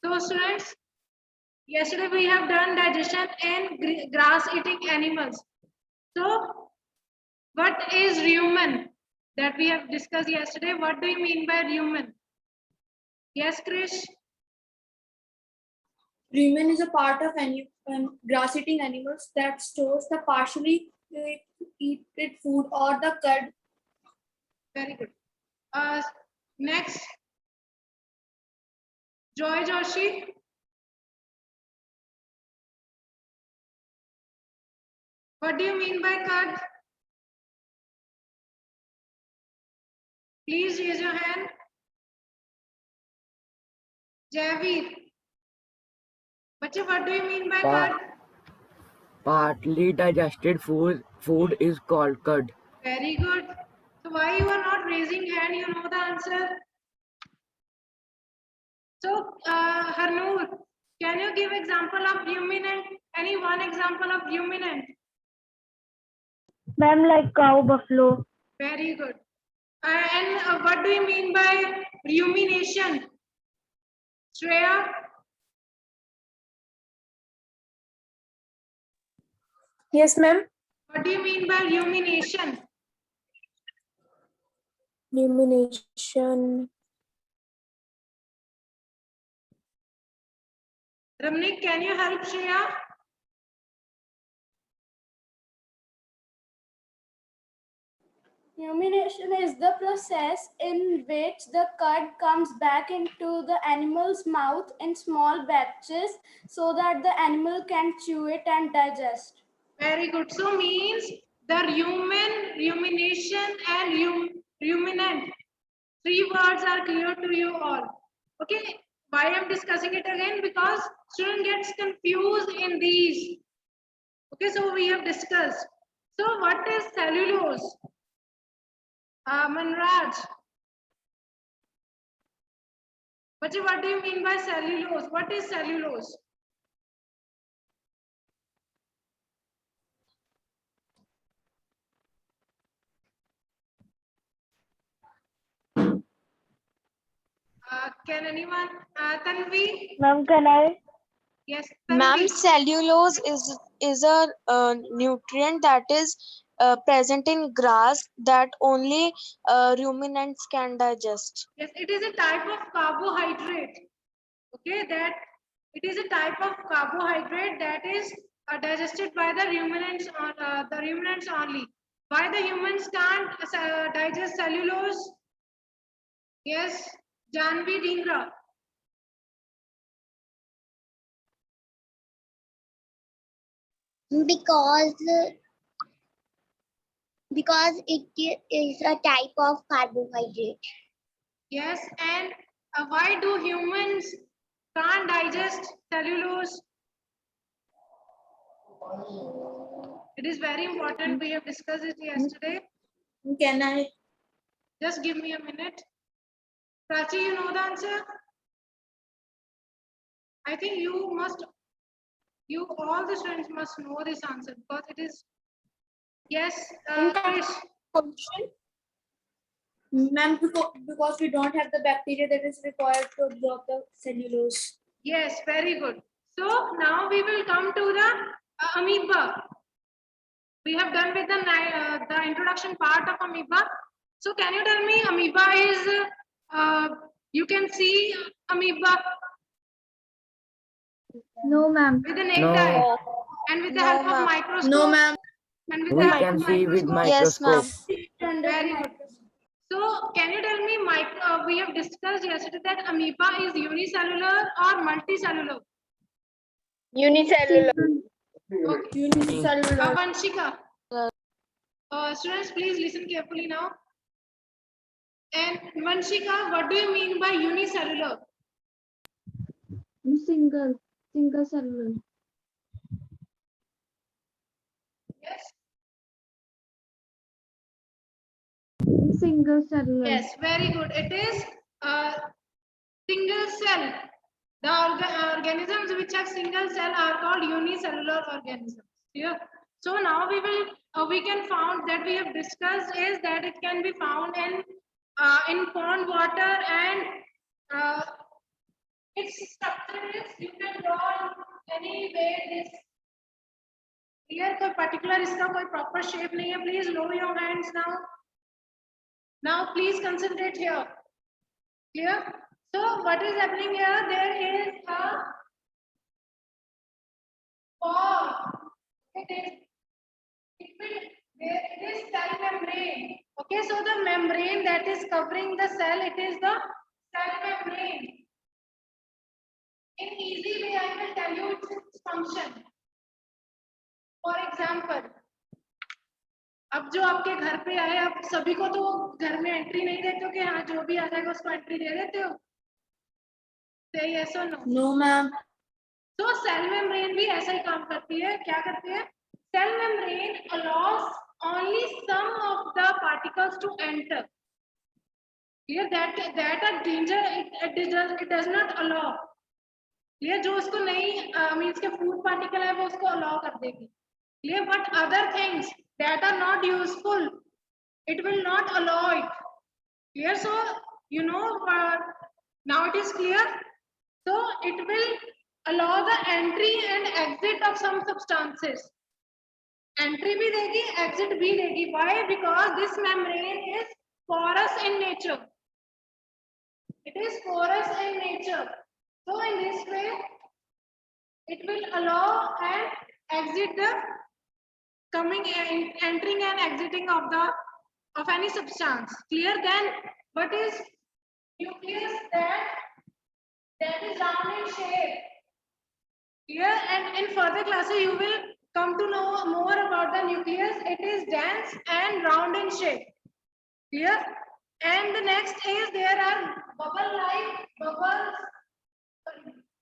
So students, yesterday we have done digestion in grass eating animals. So what is rumen that we have discussed yesterday? What do you mean by rumen? Yes, Krish? Rumen is a part of grass-eating animals that stores the partially eaten food or the cud. Very good. Next, Joy Joshi. What do you mean by cud? Please raise your hand. Javeer. Bache, what do you mean by cud? Partly digested food is called cud. Very good. So why you are not raising hand? You know the answer. So Harnoor, can you give example of ruminant? Any one example of ruminant? Ma'am, like cow, buffalo. Very good. And what do you mean by rumination? Shreya? Yes, ma'am. What do you mean by rumination? Rumination. Ramnik, can you help Shreya? Rumination is the process in which the cud comes back into the animal's mouth in small batches so that the animal can chew it and digest. Very good. So means the rumination, and ruminant. Three words are clear to you all. Okay. Why I'm discussing it again? Because student gets confused in these. Okay, so we have discussed. So what is cellulose? Manraj. What do you mean by cellulose? What is cellulose? Can anyone? Tanvi? Ma'am, can I? Yes, Ma'am, Tanvi. cellulose is a nutrient that is present in grass that only ruminants can digest. Yes, it is a type of carbohydrate. Okay, that it is a type of carbohydrate that is digested by the ruminants only. Why the humans can't digest cellulose? Yes, Janvi Dhingra. Because it is a type of carbohydrate. Yes, and why do humans can't digest cellulose? It is very important. We have discussed it yesterday. Can I? Just give me a minute. Prachi, you know the answer? I think you all the students must know this answer because it is, yes, Krish. Ma'am, because we don't have the bacteria that is required to absorb the cellulose. Yes, very good. So now we will come to the amoeba. We have done with the introduction part of amoeba. So can you tell me amoeba is, you can see amoeba No, ma'am. with the naked No. eye and with the No, help of ma'am. microscope? No, ma'am. And with We the help can of see with microscope? Yes, ma'am. microscope. Very good. So can you tell me, we have discussed yesterday that amoeba is unicellular or multicellular? Unicellular. Okay. Unicellular. Vanshika. Students, please listen carefully now. And Vanshika, what do you mean by unicellular? Single cellular. Yes. Single cellular. Yes, very good. It is single cell. The organisms which have single cell are called unicellular organisms. Yeah. So now we can found that we have discussed is that it can be found in pond water and its structure is, you can draw any way this. Clear? कोई particular इसका कोई proper shape नहीं है. Please lower your hands now. Now please concentrate here. Clear? So what is happening here? There is a ball. It is cell membrane. Okay, so the membrane that is covering the cell, it is the cell membrane. In easy way, I will tell you its function. For example, अब जो आपके घर पे आए, आप सभी को तो घर में एंट्री नहीं देते हो कि हाँ जो भी आ जाएगा उसको एंट्री दे देते हो? Say yes or no? No, ma'am. तो सेल मेम्ब्रेन भी ऐसा ही काम करती है. क्या करती है? Cell membrane allows only some of the particles to enter. Clear? That a danger it does not allow. Clear? जो उसको नहीं means के food particle है वो उसको allow कर देगी. Clear? But other things that are not useful, it will not allow it. Clear? So you know now it is clear. So it will allow the entry and exit of some substances. Entry भी देगी, exit भी देगी. Why? Because this membrane is porous in nature. It is porous in nature. So in this way, it will allow and exit the entering and exiting of any substance. Clear? Then what is nucleus? That is round in shape. Clear? And in further classes you will come to know more about the nucleus. It is dense and round in shape. Clear? And the next is there are bubbles.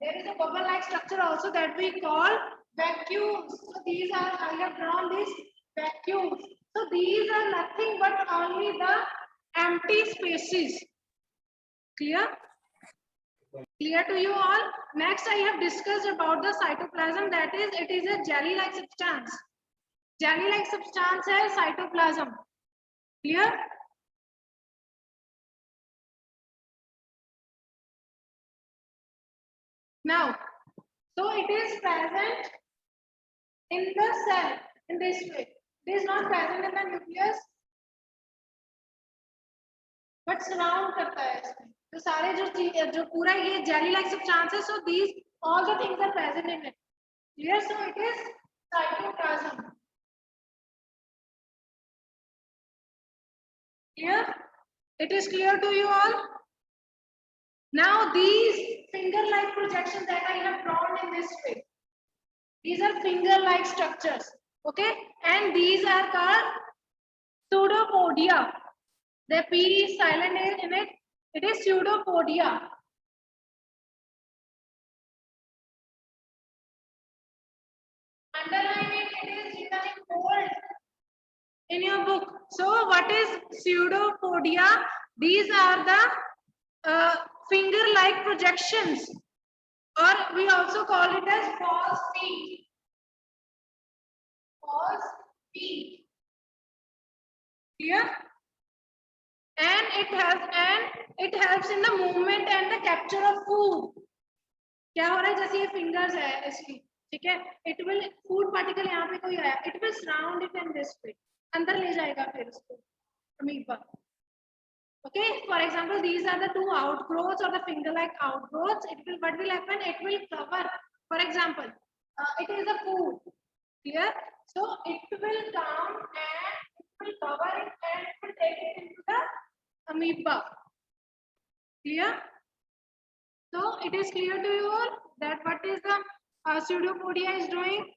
There is a bubble-like structure also that we call vacuoles. So these are, I have drawn these vacuoles. So these are nothing but only the empty spaces. Clear? Clear to you all? Next, I have discussed about the cytoplasm. That is, it is a jelly-like substance. Jelly-like substance है cytoplasm. Clear? Now, so it is present in the cell in this way. It is not present in the nucleus, but surround करता है इसमें. तो सारे जो पूरा ये jelly-like substance है, so these all the things are present in it. Clear? So it is cytoplasm. Clear? It is clear to you all? Now these finger-like projections that I have drawn in this way, these are finger-like structures, okay? And these are called pseudopodia. The P is silent in it. It is pseudopodia. Underline it. It is written in bold in your book. So what is pseudopodia? These are the finger-like projections, or we also call it as false feet. False feet. Clear? And it helps in the movement and the capture of food. क्या हो रहा है? जैसे ये fingers है इसकी, ठीक है? It will food particle यहाँ पे कोई आया, it will surround it in this way. अंदर ले जाएगा फिर उसको amoeba. Okay, for example, these are the two outgrowths or the finger-like outgrowths. What will happen? It will cover. For example, it is a food. Clear? So it will come and it will cover it and it will take it into the amoeba. Clear? So it is clear to you all that what is the pseudopodia is doing?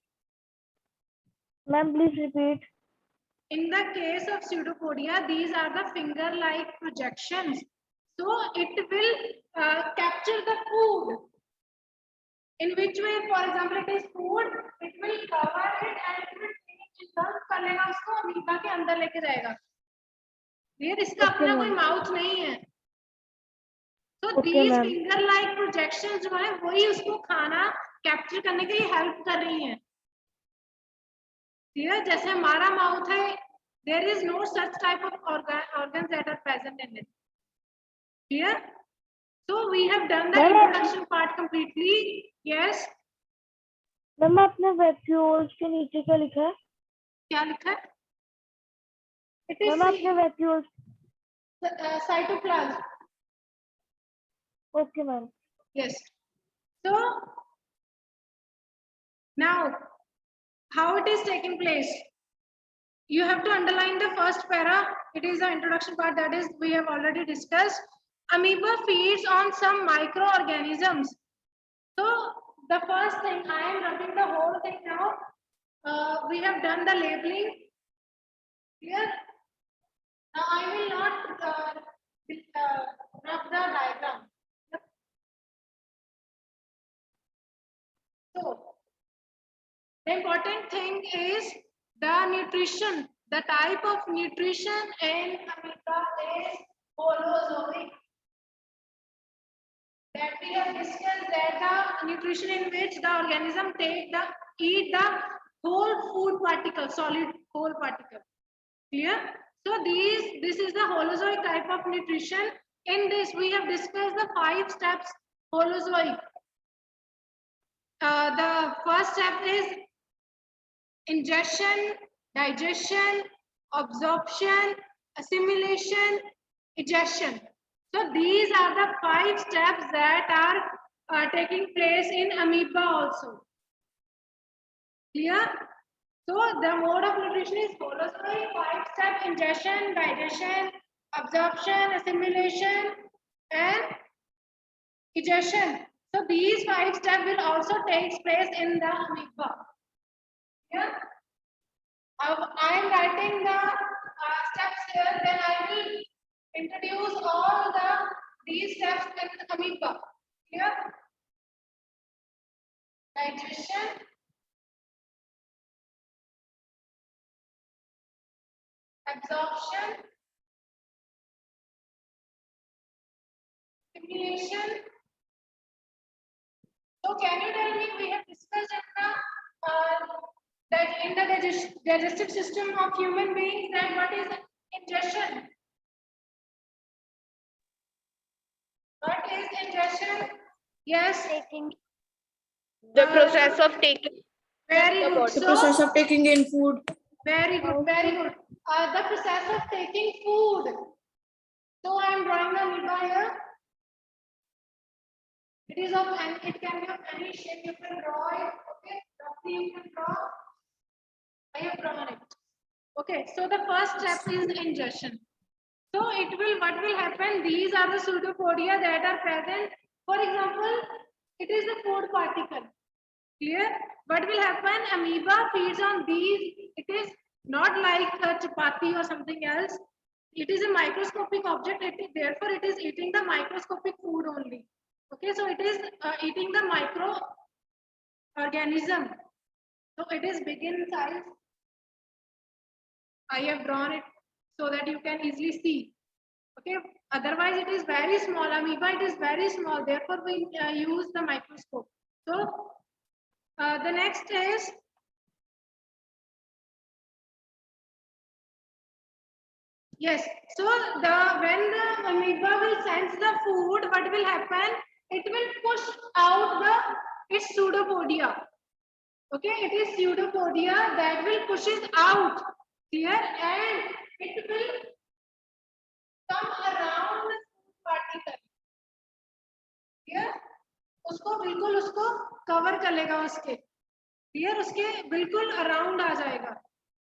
Ma'am, please repeat. In the case of pseudopodia, these are the finger-like projections. So it will capture the food. In which way? For example, it is food. It will cover it and it will engulf कर लेगा उसको amoeba के अंदर लेके जाएगा. ये इसका अपना कोई माउथ नहीं है. So these finger-like projections जो है वही उसको खाना कैप्चर करने के लिए हेल्प कर रही हैं. Clear? जैसे हमारा माउथ है, there is no such type of organs that are present in it. Clear? So we have done the Ma'am, introduction part completely. Yes. Ma'am आपने वैक्यूल्स के नीचे क्या लिखा है? क्या लिखा है? It is मैम आपने vacuoles cytoplasm. Okay ma'am. Yes. So now, how it is taking place? You have to underline the first para. It is the introduction part, that is we have already discussed. Amoeba feeds on some microorganisms. So the first thing, I am rubbing the whole thing now. We have done the labeling here. Now I will not rub the diagram. So the important thing is the nutrition. The type of nutrition in amoeba is holozoic. That we have discussed, that the nutrition in which the organism eat the whole food particle, solid whole particle. Clear? So this is the holozoic type of nutrition. In this we have discussed the 5 steps holozoic. The first step is ingestion, digestion, absorption, assimilation, egestion. So these are the 5 steps that are taking place in amoeba also. Clear? So the mode of nutrition is holozoic, 5-step ingestion, digestion, absorption, assimilation, and egestion. So these 5 steps will also take place in the amoeba. Here, I am writing the steps here, then I will introduce all these steps in amoeba. Here, digestion, absorption, assimilation. So can you tell me, we have discussed in the digestive system of human beings, that what is ingestion? What is ingestion? Yes. The process of taking Very the good. body. So, The process of taking in food. very good, very good. The process of taking food. So I am drawing the amoeba here. It is of, and it can be of any shape. You can draw it. Okay, roughly you can draw. I have drawn it. Okay, so the first step is ingestion. So what will happen? These are the pseudopodia that are present. For example, it is the food particle. Clear? What will happen? Amoeba feeds on these. It is not like a chapati or something else. It is a microscopic object. Therefore, it is eating the microscopic food only. Okay, so it is eating the microorganism. So it is big in size. I have drawn it so that you can easily see. Okay, otherwise it is very small. Amoeba, it is very small. Therefore, we use the microscope. So the next is yes. So when the amoeba will sense the food, what will happen? It will push out its pseudopodia. Okay, it is pseudopodia that will push it out here, and it will come around the food particle. Here, उसको cover कर लेगा उसके. Here, उसके बिल्कुल around आ जाएगा.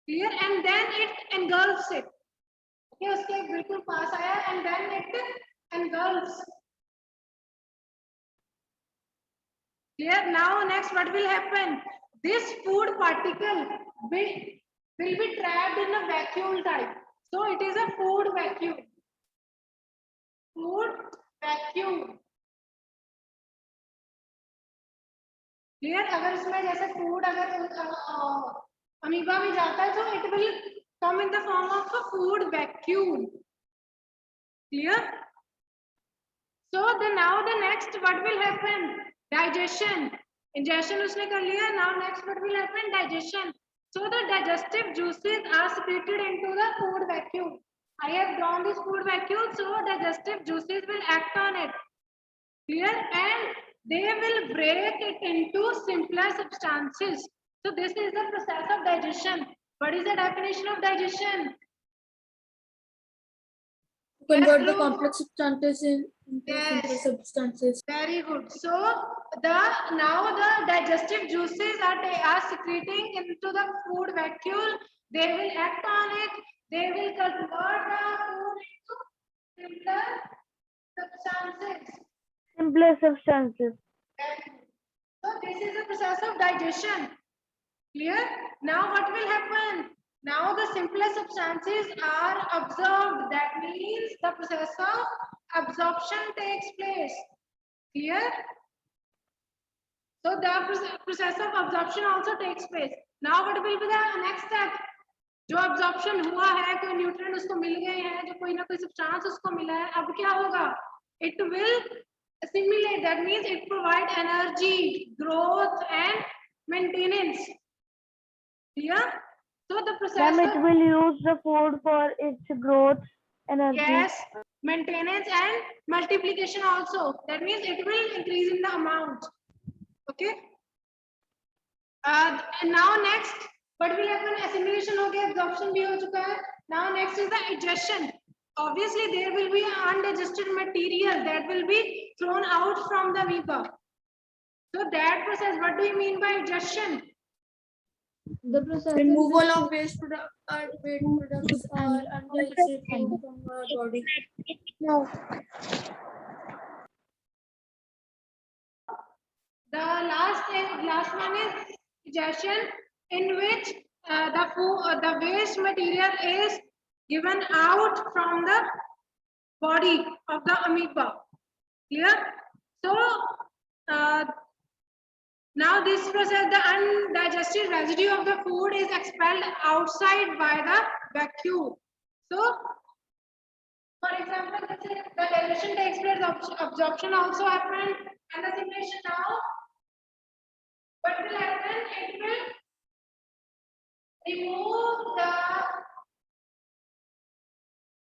Clear? And then it engulfs it. Okay, उसके बिल्कुल पास आया, and then it engulfs. Clear? Now next what will happen? This food particle will be trapped in a vacuole type. So it is a food vacuole. Food vacuole. Clear? अगर इसमें जैसे food अगर amoeba में जाता है, तो it will come in the form of a food vacuole. Clear? So now the next what will happen? Digestion. Ingestion उसने कर लिया. Now next what will happen? Digestion. So the digestive juices are secreted into the food vacuole. I have drawn this food vacuole, so digestive juices will act on it. Clear? And they will break it into simpler substances. So this is the process of digestion. What is the definition of digestion? Convert the Dhruv. complex substances into simple Yes. substances. Very good. So now the digestive juices are secreting into the food vacuole. They will act on it. They will convert the food into simpler substances. Simpler substances. So this is the process of digestion. Clear? Now what will happen? Now the simpler substances are absorbed. That means the process of absorption takes place. Clear? So the process of absorption also takes place. Now what will be the next step? जो absorption हुआ है, कोई nutrient उसको मिल गए हैं, जो कोई ना कोई substance उसको मिला है, अब क्या होगा? It will assimilate. That means it provide energy, growth, and maintenance. Clear? So the process Then it of will use the food for its growth, energy. yes, maintenance and multiplication also. That means it will increase in the amount. Okay. And now next, what will happen? Assimilation हो गया, absorption भी हो चुका है. Now next is the digestion. Obviously, there will be undigested material that will be thrown out from the amoeba. So that process, what do you mean by digestion? The process Removal of waste products are undigested food from our body. No. The last one is digestion, in which the waste material is given out from the body of the amoeba. Clear? So now this process, the undigested residue of the food is expelled outside by the vacuole. So, for example, let's say the digestion takes place, absorption also happened, and the assimilation now. What will happen? It will remove the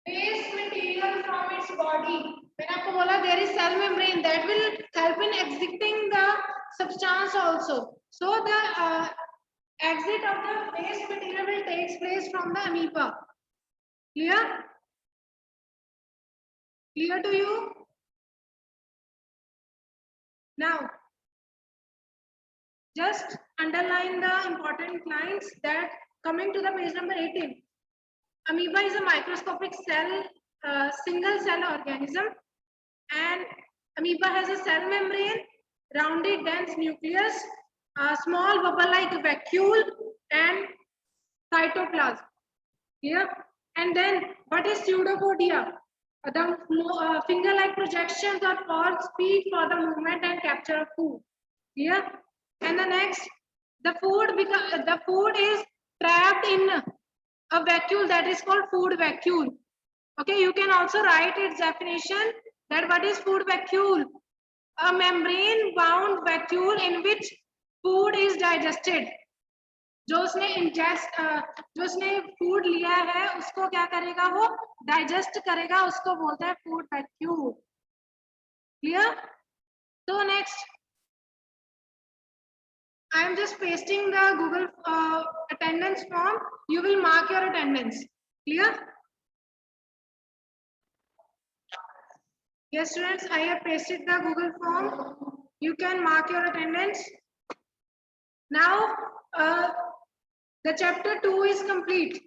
waste material from its body. When आपको बोला there is cell membrane that will help in exiting the substance also. So the exit of the waste material will take place from the amoeba. Clear? Clear to you? Now, just underline the important lines that coming to the page number 18. Amoeba is a microscopic cell, single cell organism, and amoeba has a cell membrane, rounded dense nucleus, a small bubble-like vacuole, and cytoplasm. Here, and then what is pseudopodia? The finger-like projections or pods feed for the movement and capture of food. Here, and the next, the food is trapped in a vacuole that is called food vacuole. Okay, you can also write its definition. That what is food vacuole? A membrane-bound vacuole in which food is digested. जो उसने food लिया है उसको क्या करेगा, वो digest करेगा, उसको बोलते हैं food vacuole. Clear? So next, I am just pasting the Google attendance form. You will mark your attendance. Clear? Yes, students, I have pasted the Google form. You can mark your attendance. Now, the chapter 2 is complete.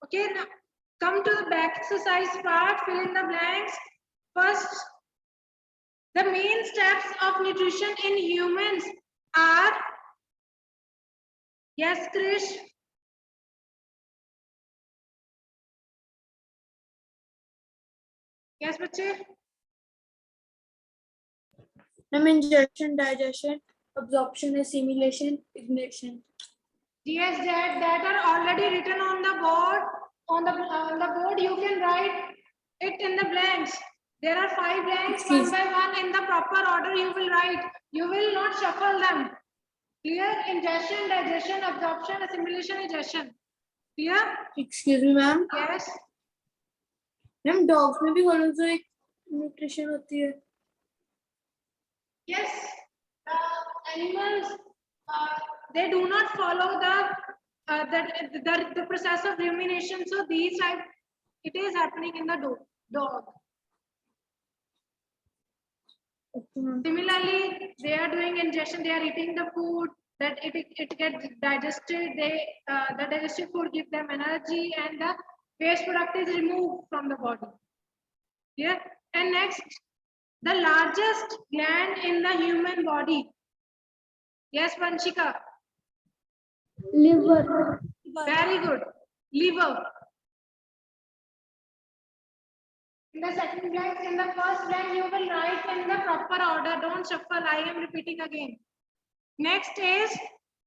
Okay, now come to the back exercise part, fill in the blanks. First, the main steps of nutrition in humans are, yes, Krish? Yes, bache? Ingestion, digestion, absorption, assimilation, ignition. Yes, that are already written on the board. On the board, you can write it in the blanks. There are 5 blanks. One by one, in the proper order you will write. You will not shuffle them. Clear? Ingestion, digestion, absorption, assimilation, digestion. Clear? Excuse me, ma'am. Yes. Ma'am, dogs में भी holozoic nutrition होती है. Yes, animals, they do not follow the process of rumination. So these type, it is happening in the dog. Similarly, they are doing ingestion. They are eating the food that it gets digested. The digested food gives them energy, and the waste product is removed from the body. Yeah. And next, the largest gland in the human body. Yes, Vanshika. Liver. Very good. Liver. In the second blank, in the first blank, you will write in the proper order. Don't shuffle. I am repeating again. Next is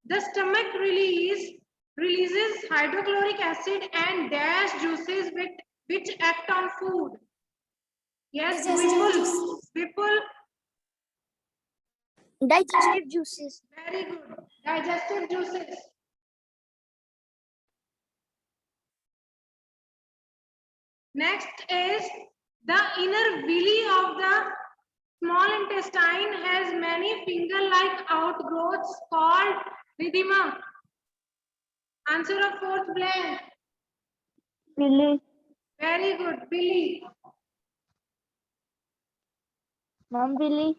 the stomach releases hydrochloric acid and dash juices which act on food. Yes, Vipul. Digestive juices. Very good. Digestive juices. Next is the inner villi of the small intestine has many finger-like outgrowths called Ridhima. Answer of fourth blank. Billy. Very good. Billy. Mom, Billy.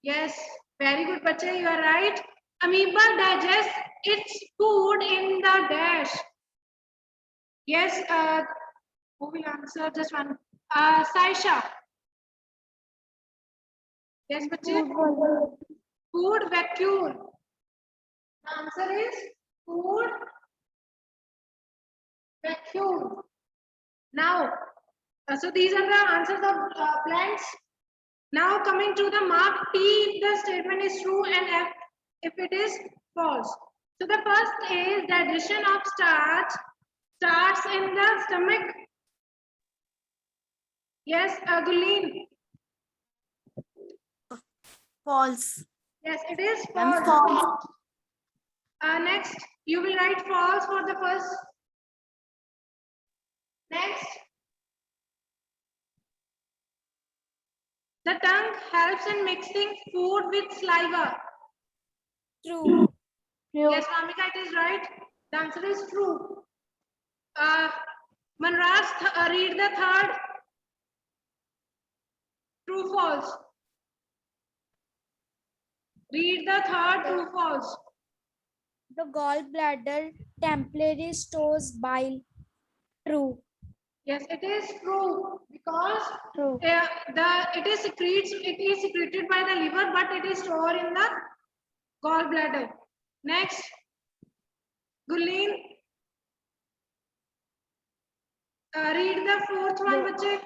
Yes. Very good, Bache. You are right. Amoeba digests its food in the dash. Yes. Who will answer? Just one. Saisha. Yes, Bache. Food vacuole. The answer is food vacuole. Now, so these are the answers of blanks. Now coming to the mark T if the statement is true and F if it is false. So the first is the addition of starch starts in the stomach. Yes, Gulleen. False. Yes, it is Ma'am, false. false. Next, you will write false for the first. Next. The tongue helps in mixing food with saliva. True. Yes, Mamika, it is right. The answer is true. Manraj, read the third. True, false. Read the third, true, false. The gallbladder temporarily stores bile. True. Yes, it is true because True. it is secreted by the liver, but it is stored in the gallbladder. Next, Gulleen, read the fourth one, bache.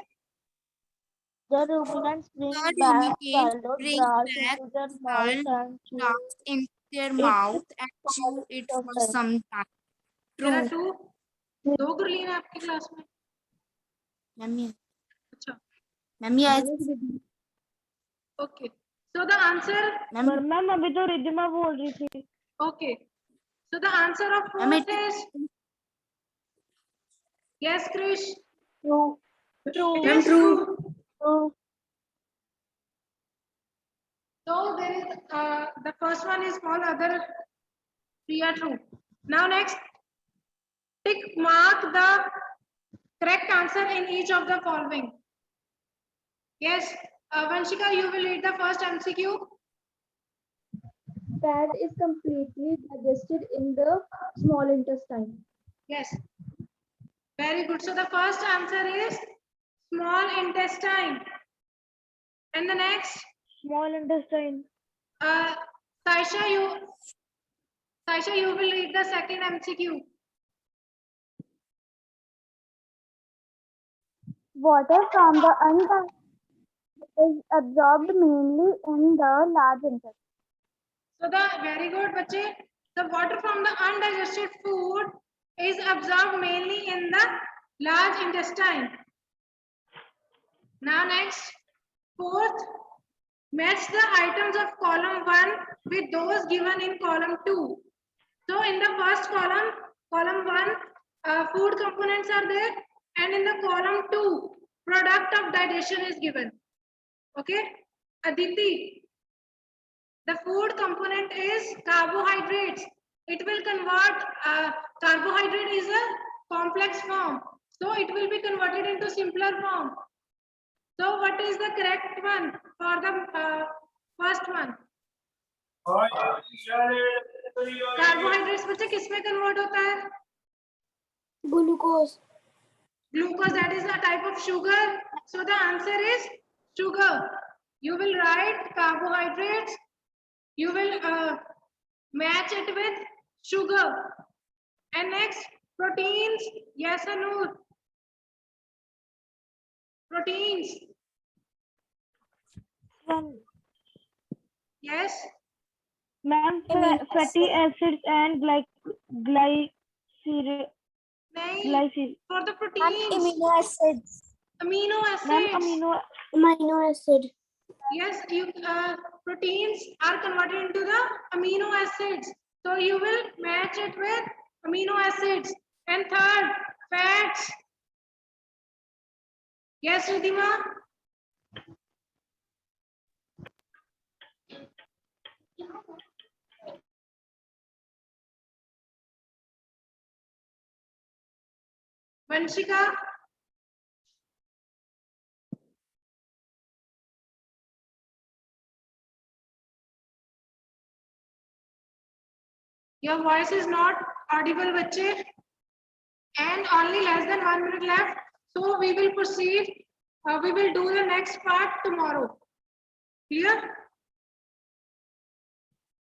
The ruminants bring The back ruminants swallowed bring grass back into their mouth swallowed and chew grass into their it mouth and for chew it of for time. some time. There are True. two. दो गुरलीन है आपकी class में. Ma'am, अच्छा. ma'am, Okay. So the answer. ma'am, ma'am अभी तो रिद्धिमा बोल रही थी. Okay. So the answer of ma'am, fourth it is yes, Krish. True. True. It is true. True. So there is the first one is false, other three are true. Now next, mark the correct answer in each of the following. Yes, Vanshika, you will read the first MCQ. Fat is completely digested in the small intestine. Yes, very good. So the first answer is small intestine. And the next, Small intestine. Saisha, you will read the second MCQ. Water from the undigested is absorbed mainly in the large intestine. So very good, bache. The water from the undigested food is absorbed mainly in the large intestine. Now next, fourth, match the items of column 1 with those given in column 2. So in the first column 1, food components are there, and in the column 2, product of digestion is given. Okay, Aditi. The food component is carbohydrates. It will convert, carbohydrate is a complex form. So it will be converted into simpler form. So what is the correct one for the first one? Carbohydrates बच्चे किसमें convert होता है? Glucose. Glucose, that is a type of sugar. So the answer is sugar. You will write carbohydrates. You will match it with sugar. And next, proteins. Yes, Anoor. Proteins. Yes. Ma'am, fatty acids and Nahin. glycine. For the proteins. Amino acids. Amino Ma'am, acids. Amino acid. Yes, proteins are converted into the amino acids. So you will match it with amino acids. And third, fats. Yes, Ridhima? Vanshika? Your voice is not audible, bache. And only less than 1 minute left. So we will proceed. We will do the next part tomorrow. Clear?